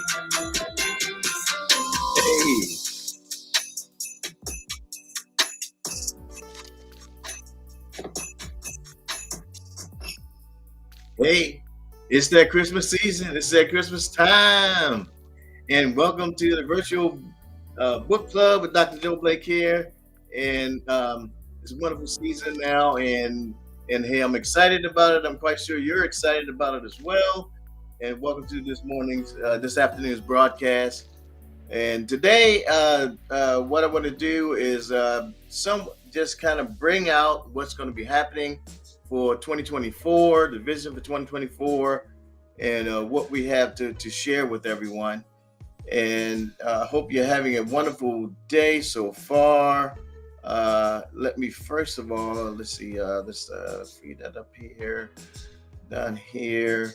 Hey, hey, it's that Christmas season. It's that Christmas time. And welcome to the virtual book club with Dr. Joe Blake here. And it's a wonderful season now. And hey, I'm excited about it. I'm quite sure you're excited about it as well. And welcome to this afternoon's broadcast. And today, what I want to do is some just kind of bring out what's going to be happening for 2024, the vision for 2024, and what we have to share with everyone. And I hope you're having a wonderful day so far. Let me first of all, let's see, let's feed that up here, down here.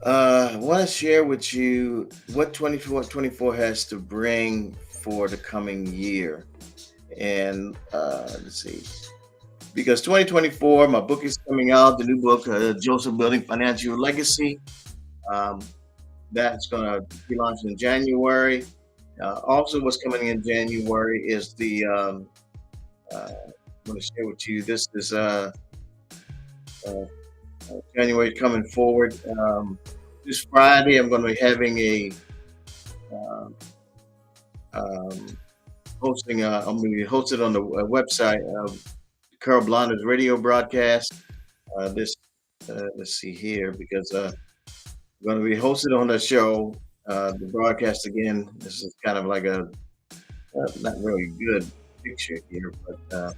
I want to share with you what 24 has to bring for the coming year. And let's see, because 2024, my book is coming out, the new book, Joseph Building Financial Legacy. Um, that's going to be launched in January. Also, what's coming in January is I'm going to share with you, this is uh, January coming forward. This Friday, I'm going to be having a um, um, hosting. I'm going to be hosted on the website of Carl Blonder's radio broadcast. This let's see here, because I'm going to be hosted on the show. The broadcast again. This is kind of like a not really good picture here, but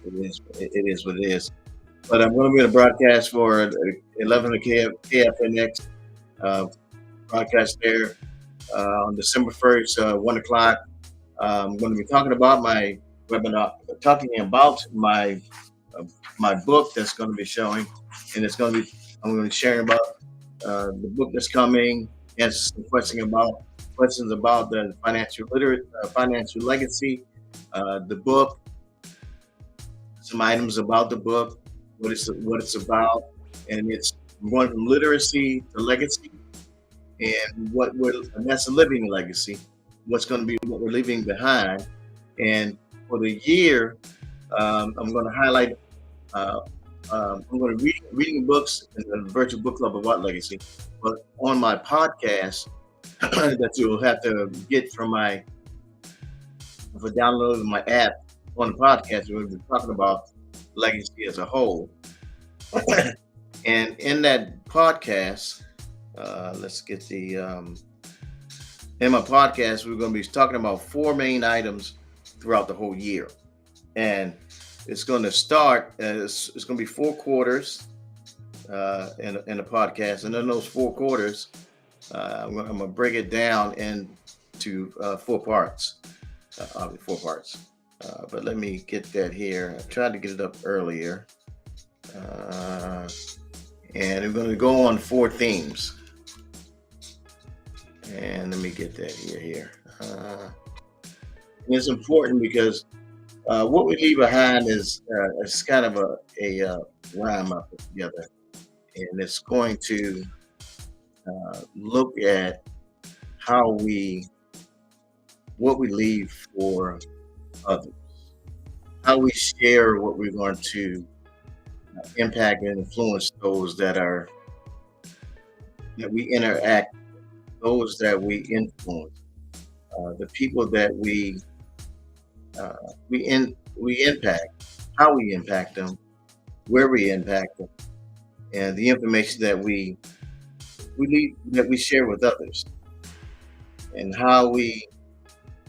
it is what it is. But I'm going to be on a broadcast for 11 to KFNX broadcast there on December 1st, 1 o'clock. I'm going to be talking about my webinar, talking about my book that's going to be showing, and I'm going to be sharing about the book that's coming, answer some questions about the financial legacy, the book, some items about the book, what it's about, and it's going from literacy to legacy, and that's a living legacy. What's going to be what we're leaving behind, and for the year, I'm going to highlight. I'm going to reading books in the virtual book club about legacy, but on my podcast that you'll have to get for downloading my app on the podcast, we'll be talking about legacy as a whole. And in that podcast, let's get in my podcast, we're going to be talking about four main items throughout the whole year. And it's going to start, it's going to be 4 quarters in the podcast. And in those 4 quarters, I'm going to break it down into 4 parts. 4 parts. But let me get that here. I tried to get it up earlier. And we're going to go on 4 themes. And let me get that here. And it's important because what we leave behind is kind of a rhyme I put together. And it's going to look at what we leave for others, how we share what we're going to impact and influence those that we interact, those that we influence, the people that we impact, how we impact them, where we impact them, and the information that we share with others, and how we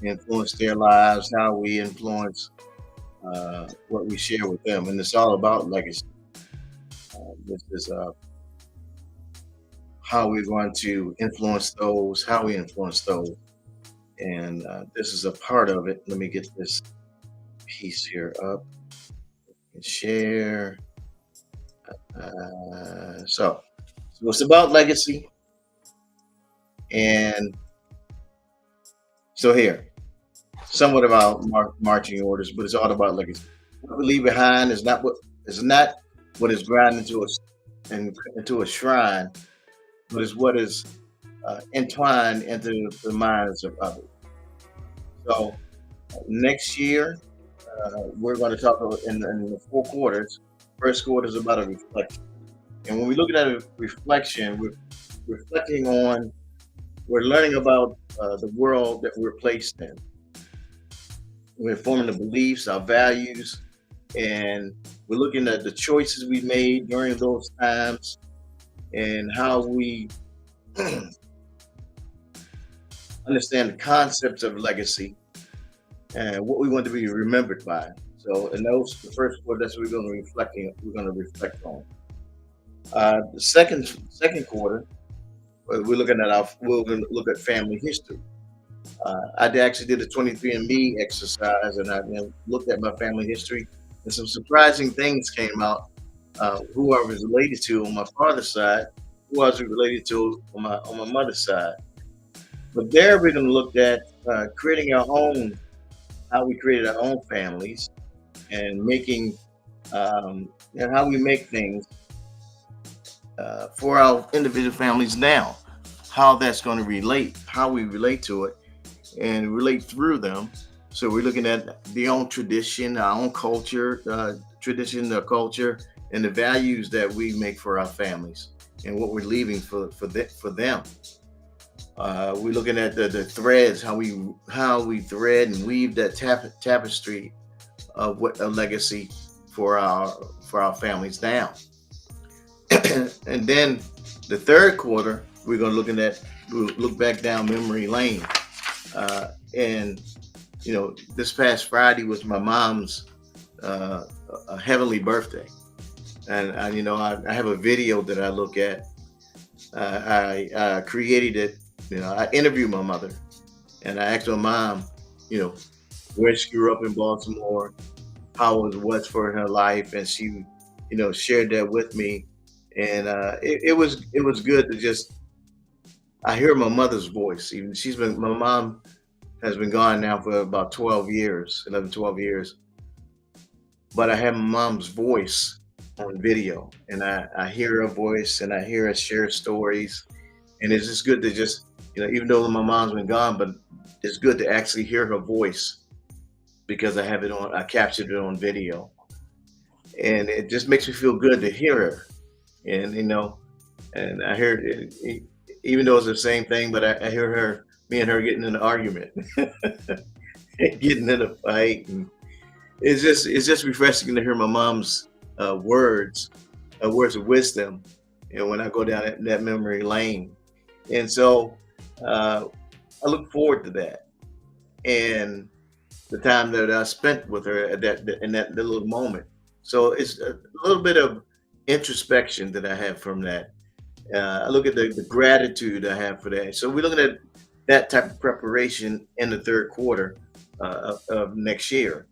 influence their lives, how we influence what we share with them, and it's all about legacy. This is how we're going to influence those, how we influence those, and this is a part of it. Let me get this piece here up and share. So it's about legacy, and so here, somewhat about marching orders, but it's all about legacy. What we leave behind is not what is ground into a shrine, but is what is entwined into the minds of others. So next year, we're going to talk about in the 4 quarters. First quarter is about a reflection. And when we look at a reflection, we're reflecting on, we're learning about the world that we're placed in. We're forming the beliefs, our values, and we're looking at the choices we made during those times and how we understand the concepts of legacy and what we want to be remembered by. So, in those, the first quarter, that's what we're going to reflect on. The second quarter, we're looking at we're going to look at family history. I actually did a 23andMe exercise, and I looked at my family history, and some surprising things came out. Who I was related to on my father's side, who I was related to on my mother's side. But there, we're going to look at creating our own, how we created our own families, and making and how we make things for our individual families now. How that's going to relate, how we relate to it, and relate through them. So we're looking at the own tradition, our own culture, tradition, the culture, and the values that we make for our families, and what we're leaving for them. We're looking at the threads, how we thread and weave that tapestry of what a legacy for our families now. And then the third quarter, we'll look back down memory lane. And this past Friday was my mom's a heavenly birthday, and I have a video that I look at. I created it. I interviewed my mother, and I asked my mom, you know, where she grew up in Baltimore, how it was for her life, and she, shared that with me, and it was good to just I hear my mother's voice. Even my mom has been gone now for about 12 years, 11, 12 years, but I have my mom's voice on video, and I hear her voice, and I hear her share stories, and it's just good to just, even though my mom's been gone, but it's good to actually hear her voice because I captured it on video, and it just makes me feel good to hear her. And and I hear even though it's the same thing, but I hear me and her getting in an argument, getting in a fight, and it's just refreshing to hear my mom's words of wisdom, when I go down that memory lane. And so I look forward to that, and the time that I spent with her in that little moment. So it's a little bit of introspection that I have from that. I look at the gratitude I have for that. So we're looking at that type of preparation in the third quarter of next year,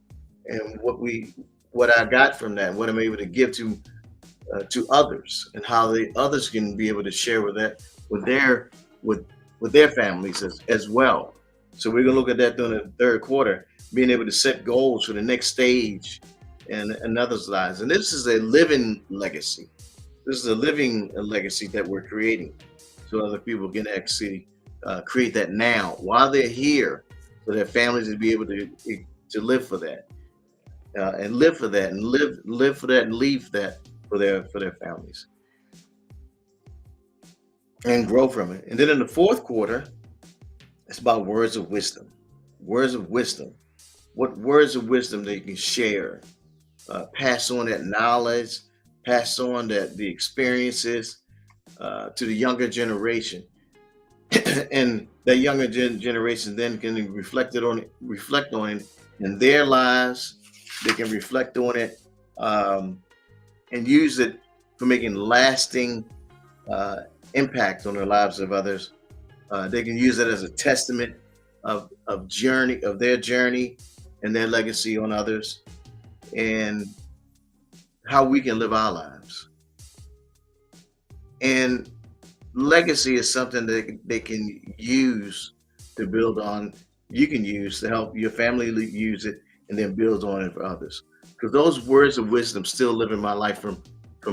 and what I got from that, what I'm able to give to others, and how the others can be able to share with their with with their families as well. So we're gonna look at that during the third quarter, being able to set goals for the next stage and others' lives. And this is a living legacy. This is a living legacy that we're creating, so other people can actually create that now while they're here, so their families will be able to live for that, and live for that, and live for that, and leave that for their families, and grow from it. And then in the fourth quarter, it's about words of wisdom. Words of wisdom. What words of wisdom they can share, pass on that knowledge, pass on the experiences to the younger generation, and that younger generation then can reflect on it in their lives. They can reflect on it, and use it for making lasting impact on the lives of others. They can use it as a testament of their journey and their legacy on others, and how we can live our lives. And legacy is something that they can use to build on. You can use to help your family use it, and then build on it for others. Because those words of wisdom still live in my life from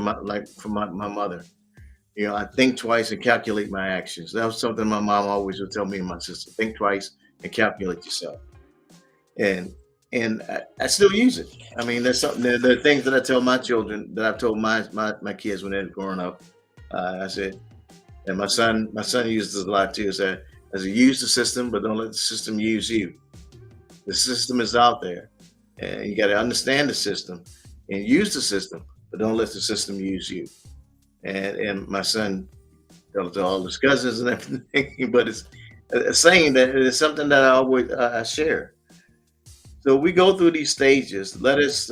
my mother. I think twice and calculate my actions. That was something my mom always would tell me and my sister. Think twice and calculate yourself. And I still use it. I mean, there's something there are things that I tell my children that I've told my kids when they're growing up. I said, and my son uses it a lot too. As you use the system, but don't let the system use you. The system is out there, and you got to understand the system and use the system, but don't let the system use you. And my son tells to all his cousins and everything, but it's a saying that it's something that I always I share. So we go through these stages. Let us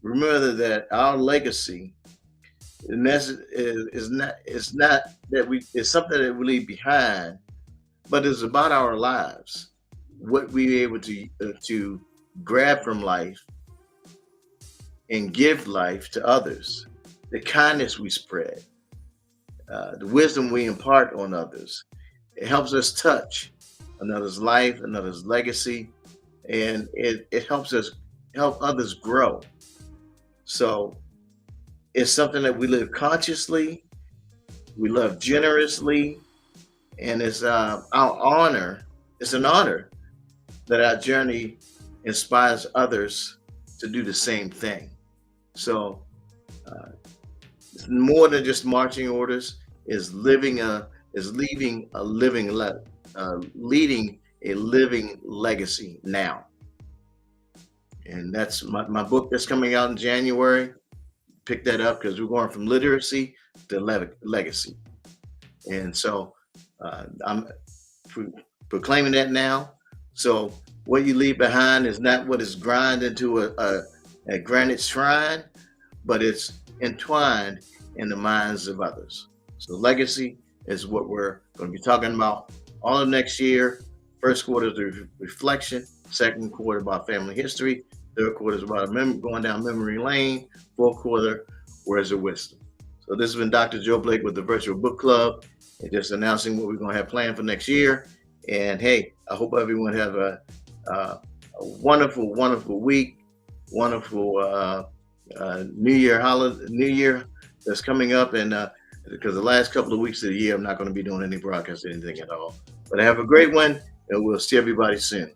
remember that our legacy is not that we it's something that we leave behind, but it's about our lives. What we able to grab from life and give life to others, the kindness we spread, the wisdom we impart on others. It helps us touch another's life, another's legacy, and it helps us help others grow. So it's something that we live consciously, we love generously, and it's our honor. It's an honor that our journey inspires others to do the same thing. So uh, it's more than just marching orders. Is living a is leaving a leading a living legacy now. And that's my book that's coming out in January. Pick that up because we're going from literacy to legacy. And so I'm pro- proclaiming that now. So what you leave behind is not what is grind into a granite shrine, but it's entwined in the minds of others. So legacy is what we're going to be talking about all of next year. First quarter is the reflection. Second quarter about family history. Third quarter is about going down memory lane. Fourth quarter, words of wisdom. So this has been Dr. Joe Blake with the Virtual Book Club, and just announcing what we're going to have planned for next year. And hey, I hope everyone have a wonderful, wonderful week, wonderful New Year that's coming up, and because the last couple of weeks of the year, I'm not going to be doing any broadcast or anything at all. But have a great one, and we'll see everybody soon.